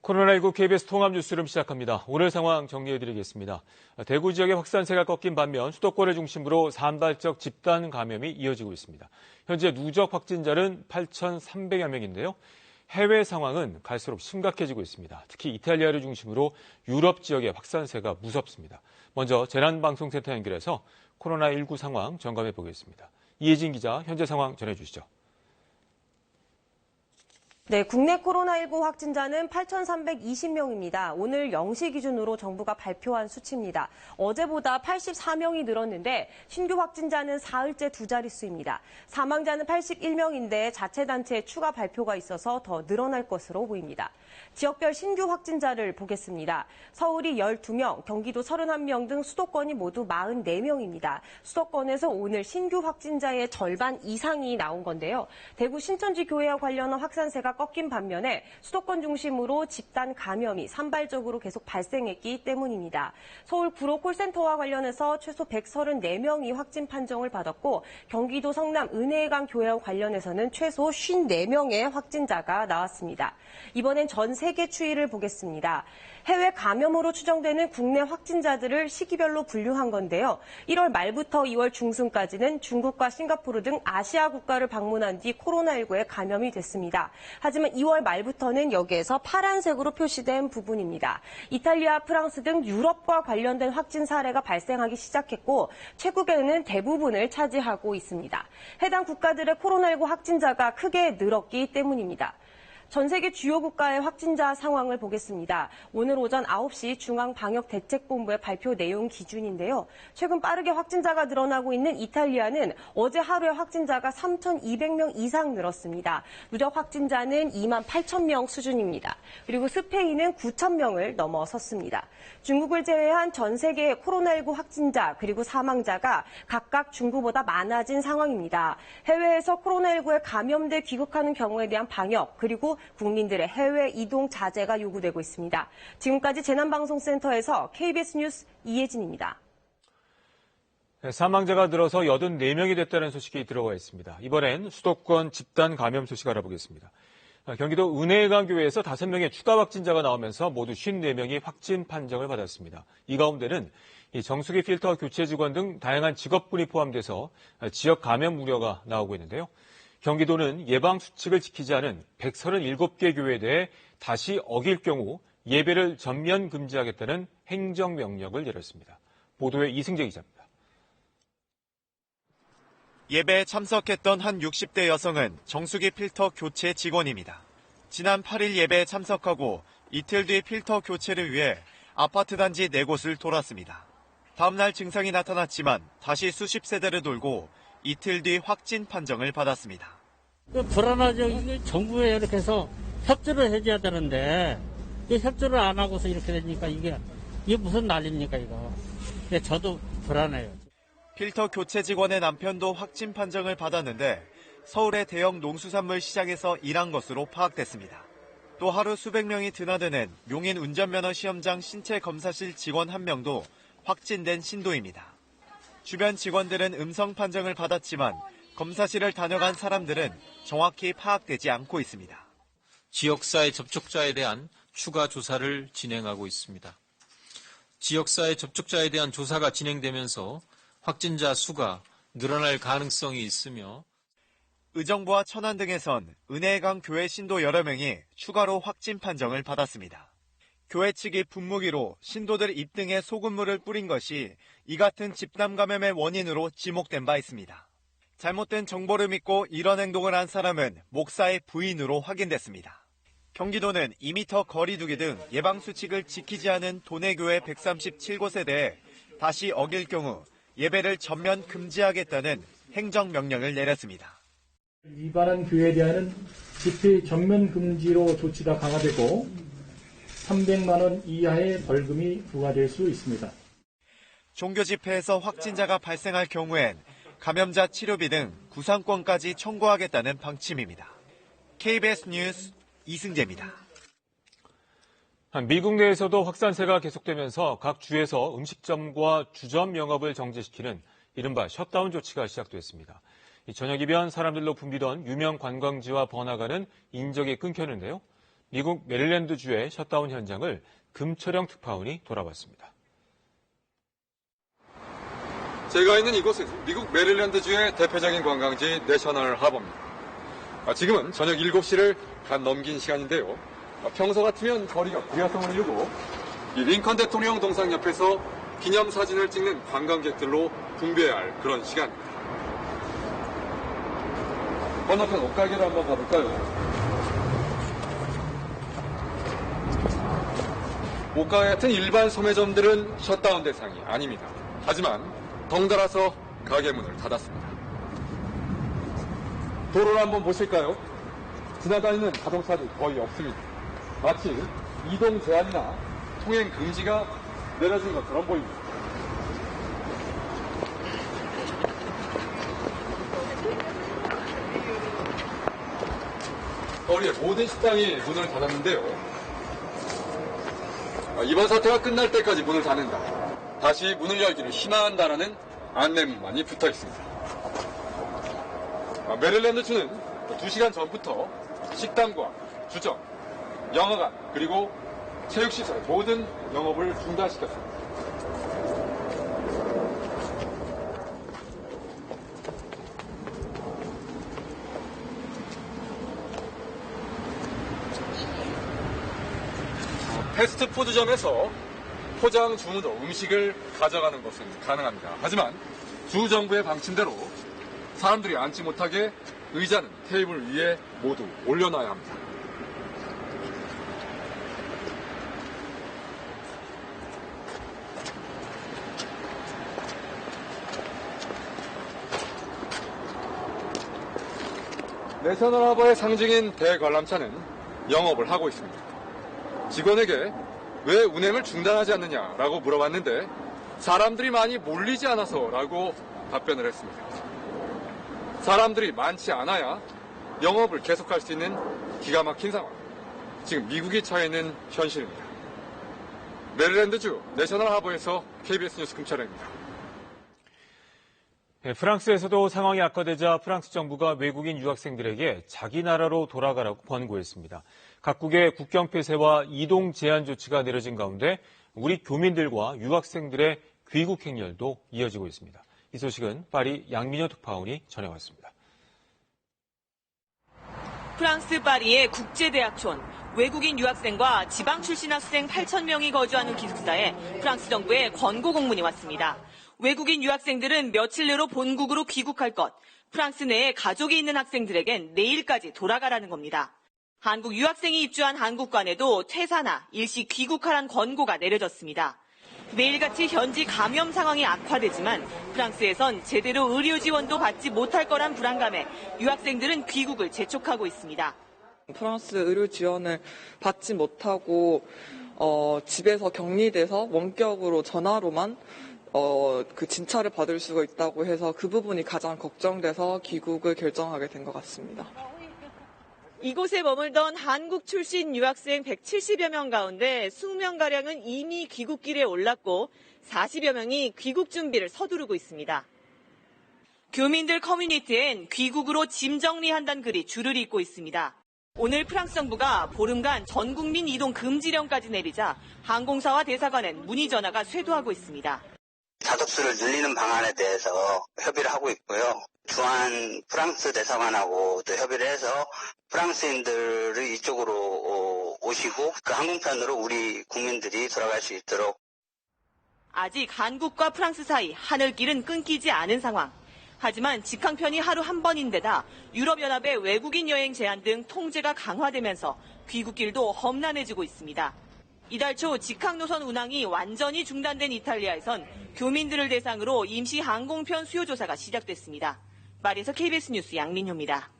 코로나19 KBS 통합뉴스룸 시작합니다. 오늘 상황 정리해드리겠습니다. 대구 지역의 확산세가 꺾인 반면 수도권을 중심으로 산발적 집단 감염이 이어지고 있습니다. 현재 누적 확진자는 8,300여 명인데요. 해외 상황은 갈수록 심각해지고 있습니다. 특히 이탈리아를 중심으로 유럽 지역의 확산세가 무섭습니다. 먼저 재난방송센터 연결해서 코로나19 상황 점검해 보겠습니다. 이혜진 기자, 현재 상황 전해주시죠. 네, 국내 코로나19 확진자는 8,320명입니다. 오늘 0시 기준으로 정부가 발표한 수치입니다. 어제보다 84명이 늘었는데 신규 확진자는 사흘째 두 자릿수입니다. 사망자는 81명인데 자체단체의 추가 발표가 있어서 더 늘어날 것으로 보입니다. 지역별 신규 확진자를 보겠습니다. 서울이 12명, 경기도 31명 등 수도권이 모두 44명입니다. 수도권에서 오늘 신규 확진자의 절반 이상이 나온 건데요. 대구 신천지 교회와 관련한 확산세가 꺾인 반면에 수도권 중심으로 집단 감염이 산발적으로 계속 발생했기 때문입니다. 서울 구로 콜센터와 관련해서 최소 134명이 확진 판정을 받았고 경기도 성남 은혜강 교회와 관련해서는 최소 54명의 확진자가 나왔습니다. 이번엔 전 세계 추이를 보겠습니다. 해외 감염으로 추정되는 국내 확진자들을 시기별로 분류한 건데요. 1월 말부터 2월 중순까지는 중국과 싱가포르 등 아시아 국가를 방문한 뒤 코로나19에 감염이 됐습니다. 하지만 2월 말부터는 여기에서 파란색으로 표시된 부분입니다. 이탈리아, 프랑스 등 유럽과 관련된 확진 사례가 발생하기 시작했고 최국에는 대부분을 차지하고 있습니다. 해당 국가들의 코로나19 확진자가 크게 늘었기 때문입니다. 전 세계 주요 국가의 확진자 상황을 보겠습니다. 오늘 오전 9시 중앙방역대책본부의 발표 내용 기준인데요. 최근 빠르게 확진자가 늘어나고 있는 이탈리아는 어제 하루에 확진자가 3,200명 이상 늘었습니다. 누적 확진자는 2만 8천 명 수준입니다. 그리고 스페인은 9천 명을 넘어섰습니다. 중국을 제외한 전 세계의 코로나19 확진자 그리고 사망자가 각각 중국보다 많아진 상황입니다. 해외에서 코로나19에 감염돼 귀국하는 경우에 대한 방역 그리고 국민들의 해외 이동 자제가 요구되고 있습니다. 지금까지 재난방송센터에서 KBS 뉴스 이혜진입니다. 사망자가 늘어서 84명이 됐다는 소식이 들어와 있습니다. 이번엔 수도권 집단 감염 소식 알아보겠습니다. 경기도 은혜강 교회에서 5명의 추가 확진자가 나오면서 모두 54명이 확진 판정을 받았습니다. 이 가운데는 정수기 필터 교체 직원 등 다양한 직업군이 포함돼서 지역 감염 우려가 나오고 있는데요. 경기도는 예방수칙을 지키지 않은 137개 교회에 대해 다시 어길 경우 예배를 전면 금지하겠다는 행정명령을 내렸습니다. 보도에 이승재 기자입니다. 예배에 참석했던 한 60대 여성은 정수기 필터 교체 직원입니다. 지난 8일 예배에 참석하고 이틀 뒤 필터 교체를 위해 아파트 단지 4곳을 돌았습니다. 다음 날 증상이 나타났지만 다시 수십 세대를 돌고 이틀 뒤 확진 판정을 받았습니다. 불안하죠. 정부에 이렇게 해서 협조를 해줘야 되는데 협조를 안 하고서 이렇게 되니까 이게 무슨 난리입니까 이거. 저도 불안해요. 필터 교체 직원의 남편도 확진 판정을 받았는데 서울의 대형 농수산물 시장에서 일한 것으로 파악됐습니다. 또 하루 수백 명이 드나드는 용인 운전면허 시험장 신체 검사실 직원 1명도 확진된 신도입니다. 주변 직원들은 음성 판정을 받았지만 검사실을 다녀간 사람들은 정확히 파악되지 않고 있습니다. 지역사회 접촉자에 대한 추가 조사를 진행하고 있습니다. 지역사회 접촉자에 대한 조사가 진행되면서 확진자 수가 늘어날 가능성이 있으며 의정부와 천안 등에선 은혜강 교회 신도 여러 명이 추가로 확진 판정을 받았습니다. 교회 측이 분무기로 신도들 입등에 소금물을 뿌린 것이 이 같은 집단 감염의 원인으로 지목된 바 있습니다. 잘못된 정보를 믿고 이런 행동을 한 사람은 목사의 부인으로 확인됐습니다. 경기도는 2m 거리 두기 등 예방수칙을 지키지 않은 도내교회 137곳에 대해 다시 어길 경우 예배를 전면 금지하겠다는 행정명령을 내렸습니다. 위반한 교회에 대한 집회 전면 금지로 조치가 강화되고 300만 원 이하의 벌금이 부과될 수 있습니다. 종교 집회에서 확진자가 발생할 경우엔 감염자 치료비 등 구상권까지 청구하겠다는 방침입니다. KBS 뉴스 이승재입니다. 미국 내에서도 확산세가 계속되면서 각 주에서 음식점과 주점 영업을 정지시키는 이른바 셧다운 조치가 시작됐습니다. 저녁이면 사람들로 붐비던 유명 관광지와 번화가는 인적이 끊겼는데요. 미국 메릴랜드주의 셧다운 현장을 금철영 특파원이 돌아봤습니다. 제가 있는 이곳은 미국 메릴랜드주의 대표적인 관광지 내셔널 하버입니다. 지금은 저녁 7시를 간 넘긴 시간인데요. 평소 같으면 거리가 불야성을 이루고 이 링컨 대통령 동상 옆에서 기념사진을 찍는 관광객들로 붐벼야 할 그런 시간입니다. 건너편 옷가게를 한번 가볼까요? 옷가게 같은 일반 소매점들은 셧다운 대상이 아닙니다. 하지만 덩달아서 가게 문을 닫았습니다. 도로를 한번 보실까요? 지나다니는 자동차도 거의 없습니다. 마치 이동 제한이나 통행 금지가 내려진 것처럼 보입니다. 거리의 모든 식당이 문을 닫았는데요. 이번 사태가 끝날 때까지 문을 닫는다. 다시 문을 열기를 희망한다라는 안내문만이 붙어 있습니다. 메릴랜드주는 2시간 전부터 식당과 주점, 영화관, 그리고 체육시설 모든 영업을 중단시켰습니다. 패스트푸드점에서 포장 주문으로 음식을 가져가는 것은 가능합니다. 하지만 주 정부의 방침대로 사람들이 앉지 못하게 의자는 테이블 위에 모두 올려놔야 합니다. 내셔널 하버의 상징인 대관람차는 영업을 하고 있습니다. 직원에게 왜 운행을 중단하지 않느냐라고 물어봤는데 사람들이 많이 몰리지 않아서라고 답변을 했습니다. 사람들이 많지 않아야 영업을 계속할 수 있는 기가 막힌 상황. 지금 미국이 처해 있는 현실입니다. 메릴랜드주 내셔널 하버에서 KBS 뉴스 금철입니다. 프랑스에서도 상황이 악화되자 프랑스 정부가 외국인 유학생들에게 자기 나라로 돌아가라고 권고했습니다. 각국의 국경 폐쇄와 이동 제한 조치가 내려진 가운데 우리 교민들과 유학생들의 귀국 행렬도 이어지고 있습니다. 이 소식은 파리 양민호 특파원이 전해왔습니다. 프랑스 파리의 국제대학촌, 외국인 유학생과 지방 출신 학생 8,000명이 거주하는 기숙사에 프랑스 정부의 권고 공문이 왔습니다. 외국인 유학생들은 며칠 내로 본국으로 귀국할 것, 프랑스 내에 가족이 있는 학생들에겐 내일까지 돌아가라는 겁니다. 한국 유학생이 입주한 한국관에도 퇴사나 일시 귀국하란 권고가 내려졌습니다. 매일같이 현지 감염 상황이 악화되지만 프랑스에선 제대로 의료 지원도 받지 못할 거란 불안감에 유학생들은 귀국을 재촉하고 있습니다. 프랑스 의료 지원을 받지 못하고 집에서 격리돼서 원격으로 전화로만 그 진찰을 받을 수가 있다고 해서 그 부분이 가장 걱정돼서 귀국을 결정하게 된 것 같습니다. 이곳에 머물던 한국 출신 유학생 170여 명 가운데 20명가량은 이미 귀국길에 올랐고 40여 명이 귀국 준비를 서두르고 있습니다. 교민들 커뮤니티엔 귀국으로 짐 정리한다는 글이 줄을 잇고 있습니다. 오늘 프랑스 정부가 보름간 전 국민 이동 금지령까지 내리자 항공사와 대사관엔 문의 전화가 쇄도하고 있습니다. 가족수를 늘리는 방안에 대해서 협의를 하고 있고요. 주한 프랑스 대사관하고 또 협의를 해서 프랑스인들을 이쪽으로 오시고 그 항공편으로 우리 국민들이 돌아갈 수 있도록. 아직 한국과 프랑스 사이 하늘길은 끊기지 않은 상황. 하지만 직항편이 하루 한 번인데다 유럽연합의 외국인 여행 제한 등 통제가 강화되면서 귀국길도 험난해지고 있습니다. 이달 초 직항 노선 운항이 완전히 중단된 이탈리아에선 교민들을 대상으로 임시 항공편 수요 조사가 시작됐습니다. 파리에서 KBS 뉴스 양민효입니다.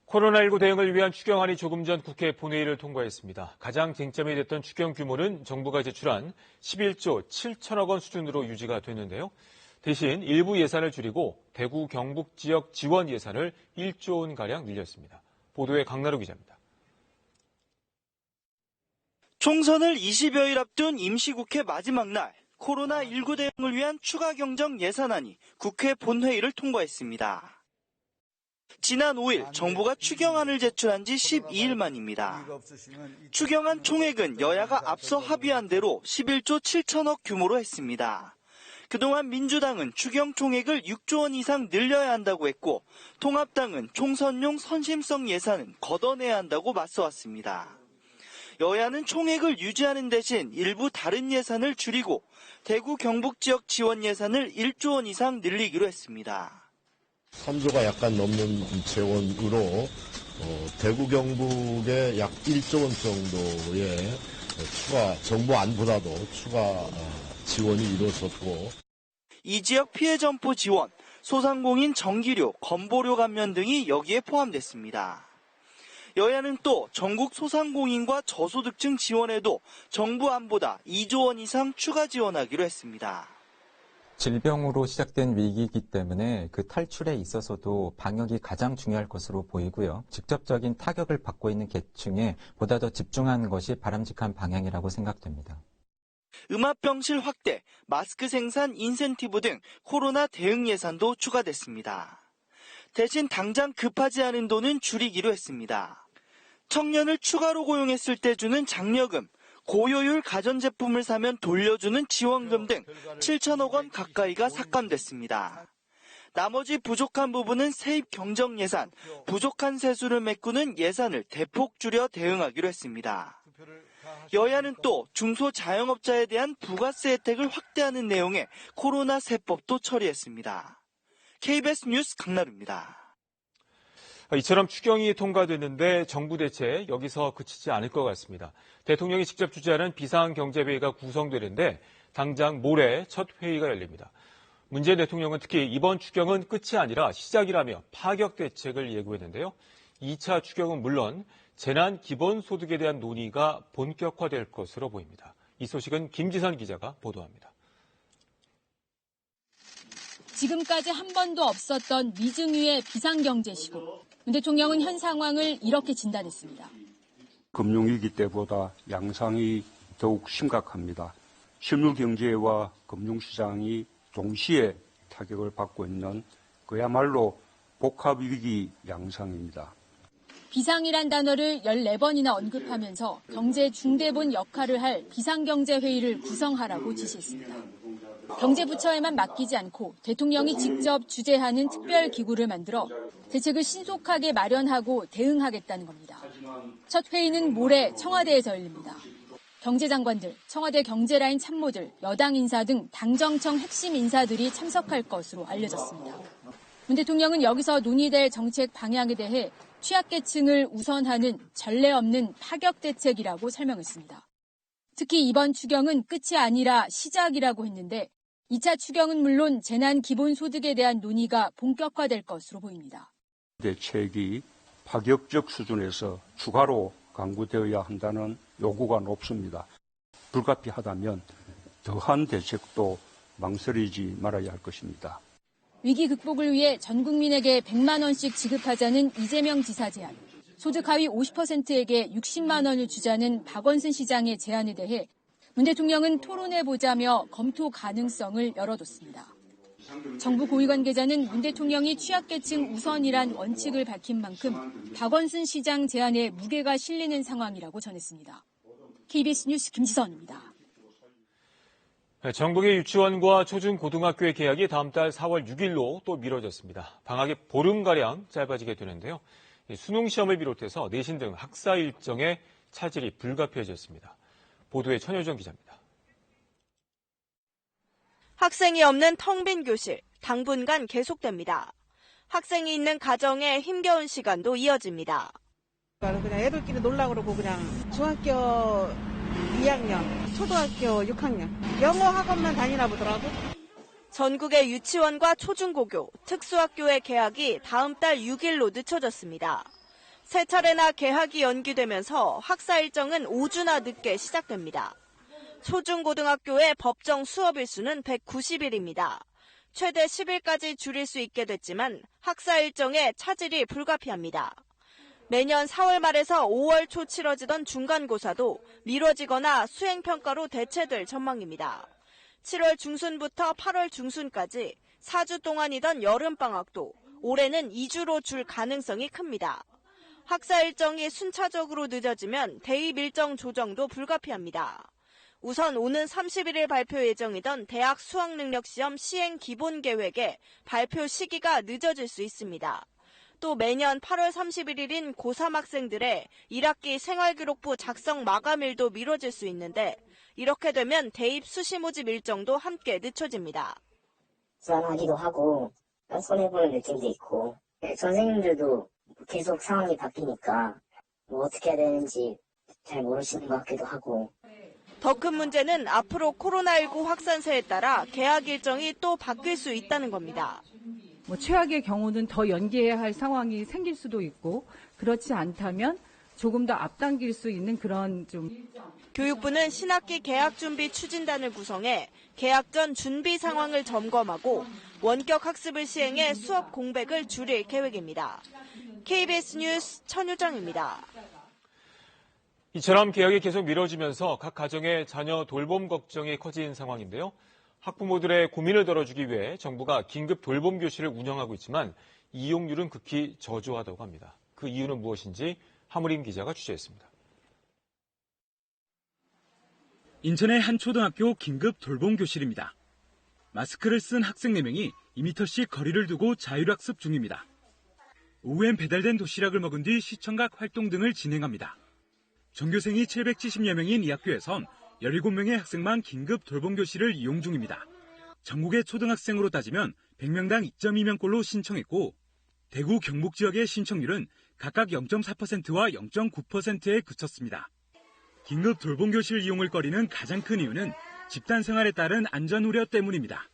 코로나19 대응을 위한 추경안이 조금 전 국회 본회의를 통과했습니다. 가장 쟁점이 됐던 추경 규모는 정부가 제출한 11조 7천억 원 수준으로 유지가 됐는데요. 대신 일부 예산을 줄이고 대구 경북 지역 지원 예산을 1조 원가량 늘렸습니다. 보도에 강나루 기자입니다. 총선을 20여일 앞둔 임시국회 마지막 날, 코로나19 대응을 위한 추가 경정 예산안이 국회 본회의를 통과했습니다. 지난 5일 정부가 추경안을 제출한 지 12일 만입니다. 추경안 총액은 여야가 앞서 합의한 대로 11조 7천억 규모로 했습니다. 그동안 민주당은 추경 총액을 6조 원 이상 늘려야 한다고 했고 통합당은 총선용 선심성 예산은 걷어내야 한다고 맞서왔습니다. 여야는 총액을 유지하는 대신 일부 다른 예산을 줄이고 대구 경북 지역 지원 예산을 1조 원 이상 늘리기로 했습니다. 3조가 약간 넘는 재원으로 대구 경북에 약 1조 원 정도의 추가 정부 안보다도 추가 지원이 이루어졌고 이 지역 피해 점포 지원, 소상공인 전기료, 건보료 감면 등이 여기에 포함됐습니다. 여야는 또 전국 소상공인과 저소득층 지원에도 정부 안보다 2조 원 이상 추가 지원하기로 했습니다. 질병으로 시작된 위기이기 때문에 그 탈출에 있어서도 방역이 가장 중요할 것으로 보이고요. 직접적인 타격을 받고 있는 계층에 보다 더 집중하는 것이 바람직한 방향이라고 생각됩니다. 음압병실 확대, 마스크 생산 인센티브 등 코로나 대응 예산도 추가됐습니다. 대신 당장 급하지 않은 돈은 줄이기로 했습니다. 청년을 추가로 고용했을 때 주는 장려금, 고효율 가전제품을 사면 돌려주는 지원금 등 7천억 원 가까이가 삭감됐습니다. 나머지 부족한 부분은 세입 경정 예산, 부족한 세수를 메꾸는 예산을 대폭 줄여 대응하기로 했습니다. 여야는 또 중소자영업자에 대한 부가세 혜택을 확대하는 내용의 코로나 세법도 처리했습니다. KBS 뉴스 강나루입니다. 이처럼 추경이 통과됐는데 정부 대책 여기서 그치지 않을 것 같습니다. 대통령이 직접 주재하는 비상경제회의가 구성되는데 당장 모레 첫 회의가 열립니다. 문재인 대통령은 특히 이번 추경은 끝이 아니라 시작이라며 파격 대책을 예고했는데요. 2차 추경은 물론 재난 기본소득에 대한 논의가 본격화될 것으로 보입니다. 이 소식은 김지선 기자가 보도합니다. 지금까지 한 번도 없었던 미증유의 비상경제 시국. 문 대통령은 현 상황을 이렇게 진단했습니다. 금융위기 때보다 양상이 더욱 심각합니다. 실물경제와 금융시장이 동시에 타격을 받고 있는 그야말로 복합위기 양상입니다. 비상이란 단어를 14번이나 언급하면서 경제 중대본 역할을 할 비상경제회의를 구성하라고 지시했습니다. 경제부처에만 맡기지 않고 대통령이 직접 주재하는 특별기구를 만들어 대책을 신속하게 마련하고 대응하겠다는 겁니다. 첫 회의는 모레 청와대에서 열립니다. 경제장관들, 청와대 경제라인 참모들, 여당 인사 등 당정청 핵심 인사들이 참석할 것으로 알려졌습니다. 문 대통령은 여기서 논의될 정책 방향에 대해 취약계층을 우선하는 전례 없는 파격 대책이라고 설명했습니다. 특히 이번 추경은 끝이 아니라 시작이라고 했는데 2차 추경은 물론 재난 기본소득에 대한 논의가 본격화될 것으로 보입니다. 대책이 파격적 수준에서 추가로 강구되어야 한다는 요구가 높습니다. 불가피하다면 더한 대책도 망설이지 말아야 할 것입니다. 위기 극복을 위해 전 국민에게 100만 원씩 지급하자는 이재명 지사 제안, 소득 하위 50%에게 60만 원을 주자는 박원순 시장의 제안에 대해 문 대통령은 토론해보자며 검토 가능성을 열어뒀습니다. 정부 고위 관계자는 문 대통령이 취약계층 우선이란 원칙을 밝힌 만큼 박원순 시장 제안에 무게가 실리는 상황이라고 전했습니다. KBS 뉴스 김지선입니다. 전국의 유치원과 초중고등학교의 개학이 다음 달 4월 6일로 또 미뤄졌습니다. 방학이 보름가량 짧아지게 되는데요. 수능 시험을 비롯해서 내신 등 학사 일정에 차질이 불가피해졌습니다. 보도에 천효정 기자입니다. 학생이 없는 텅 빈 교실, 당분간 계속됩니다. 학생이 있는 가정에 힘겨운 시간도 이어집니다. 그냥 애들끼리 놀라 그러고 그냥 중학교 2학년, 초등학교 6학년, 영어 학원만 다니나 보더라고. 전국의 유치원과 초중고교, 특수학교의 개학이 다음 달 6일로 늦춰졌습니다. 세 차례나 개학이 연기되면서 학사 일정은 5주나 늦게 시작됩니다. 초중고등학교의 법정 수업 일수는 190일입니다. 최대 10일까지 줄일 수 있게 됐지만 학사 일정에 차질이 불가피합니다. 매년 4월 말에서 5월 초 치러지던 중간고사도 미뤄지거나 수행평가로 대체될 전망입니다. 7월 중순부터 8월 중순까지 4주 동안이던 여름방학도 올해는 2주로 줄 가능성이 큽니다. 학사 일정이 순차적으로 늦어지면 대입 일정 조정도 불가피합니다. 우선 오는 31일 발표 예정이던 대학 수학능력시험 시행 기본계획의 발표 시기가 늦어질 수 있습니다. 또 매년 8월 31일인 고3 학생들의 1학기 생활기록부 작성 마감일도 미뤄질 수 있는데 이렇게 되면 대입 수시 모집 일정도 함께 늦춰집니다. 불안하기도 하고 손해보는 느낌도 있고 선생님들도 계속 상황이 바뀌니까 어떻게 해야 되는지 잘 모르시는 것 같기도 하고. 더 큰 문제는 앞으로 코로나19 확산세에 따라 개학 일정이 또 바뀔 수 있다는 겁니다. 최악의 경우는 더 연기해야 할 상황이 생길 수도 있고 그렇지 않다면 조금 더 앞당길 수 있는 그런 교육부는 신학기 개학 준비 추진단을 구성해 개학 전 준비 상황을 점검하고 원격 학습을 시행해 수업 공백을 줄일 계획입니다. KBS 뉴스 천유정입니다. 이처럼 개학이 계속 미뤄지면서 각 가정의 자녀 돌봄 걱정이 커진 상황인데요. 학부모들의 고민을 덜어주기 위해 정부가 긴급 돌봄 교실을 운영하고 있지만 이용률은 극히 저조하다고 합니다. 그 이유는 무엇인지 하무림 기자가 취재했습니다. 인천의 한 초등학교 긴급 돌봄 교실입니다. 마스크를 쓴 학생 4명이 2m씩 거리를 두고 자율학습 중입니다. 오후엔 배달된 도시락을 먹은 뒤 시청각 활동 등을 진행합니다. 전교생이 770여 명인 이 학교에선 17명의 학생만 긴급 돌봄 교실을 이용 중입니다. 전국의 초등학생으로 따지면 100명당 2.2명꼴로 신청했고 대구 경북 지역의 신청률은 각각 0.4%와 0.9%에 그쳤습니다. 긴급 돌봄 교실 이용을 꺼리는 가장 큰 이유는 집단 생활에 따른 안전 우려 때문입니다.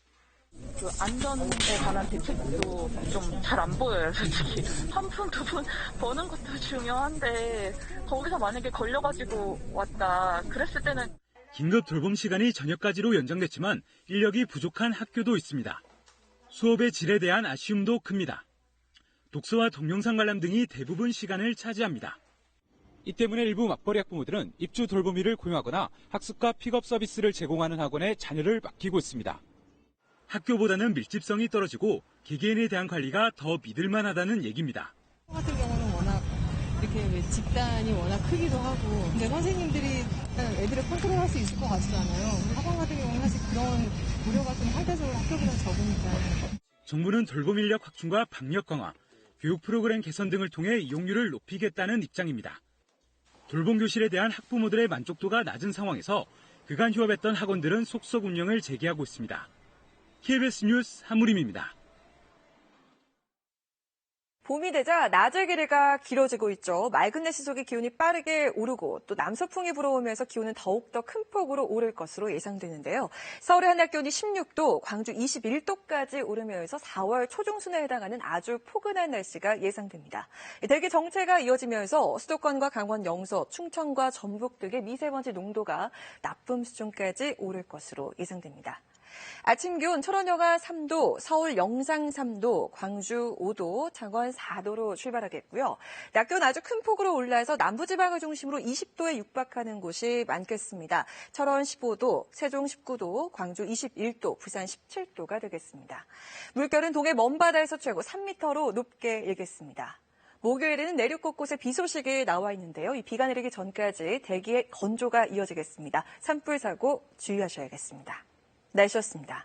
안전에 관한 대책도 좀 잘 안 보여요, 솔직히. 한 푼, 두 푼 버는 것도 중요한데 거기서 만약에 걸려가지고 왔다 그랬을 때는 긴급 돌봄 시간이 저녁까지로 연장됐지만 인력이 부족한 학교도 있습니다. 수업의 질에 대한 아쉬움도 큽니다. 독서와 동영상 관람 등이 대부분 시간을 차지합니다. 이 때문에 일부 맞벌이 학부모들은 입주 돌보미를 고용하거나 학습과 픽업 서비스를 제공하는 학원에 자녀를 맡기고 있습니다. 학교보다는 밀집성이 떨어지고 개개인에 대한 관리가 더 믿을만하다는 얘기입니다. 같은 경우는 워낙 이렇게 집단이 워낙 크기도 하고 근데 선생님들이 애들을 컨트롤할 수 있을 것 같지도 않아요. 학원 같은 경우는 사실 그런 우려가 좀 상대적으로 학교보다 적으니까. 정부는 돌봄 인력 확충과 방역 강화, 교육 프로그램 개선 등을 통해 이용률을 높이겠다는 입장입니다. 돌봄 교실에 대한 학부모들의 만족도가 낮은 상황에서 그간 휴업했던 학원들은 속속 운영을 재개하고 있습니다. KBS 뉴스 한무림입니다. 봄이 되자 낮의 길이가 길어지고 있죠. 맑은 날씨 속에 기온이 빠르게 오르고 또 남서풍이 불어오면서 기온은 더욱더 큰 폭으로 오를 것으로 예상되는데요. 서울의 한낮 기온이 16도, 광주 21도까지 오르면서 4월 초중순에 해당하는 아주 포근한 날씨가 예상됩니다. 대기 정체가 이어지면서 수도권과 강원 영서, 충청과 전북 등의 미세먼지 농도가 나쁨 수준까지 오를 것으로 예상됩니다. 아침 기온 철원 영하 3도, 서울 영상 3도, 광주 5도, 창원 4도로 출발하겠고요. 낮 기온 아주 큰 폭으로 올라서 남부지방을 중심으로 20도에 육박하는 곳이 많겠습니다. 철원 15도, 세종 19도, 광주 21도, 부산 17도가 되겠습니다. 물결은 동해 먼바다에서 최고 3m로 높게 일겠습니다. 목요일에는 내륙 곳곳에 비 소식이 나와 있는데요. 이 비가 내리기 전까지 대기의 건조가 이어지겠습니다. 산불 사고 주의하셔야겠습니다. 날씨였습니다.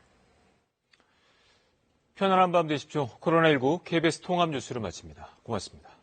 편안한 밤 되십시오. 코로나19 KBS 통합 뉴스를 마칩니다. 고맙습니다.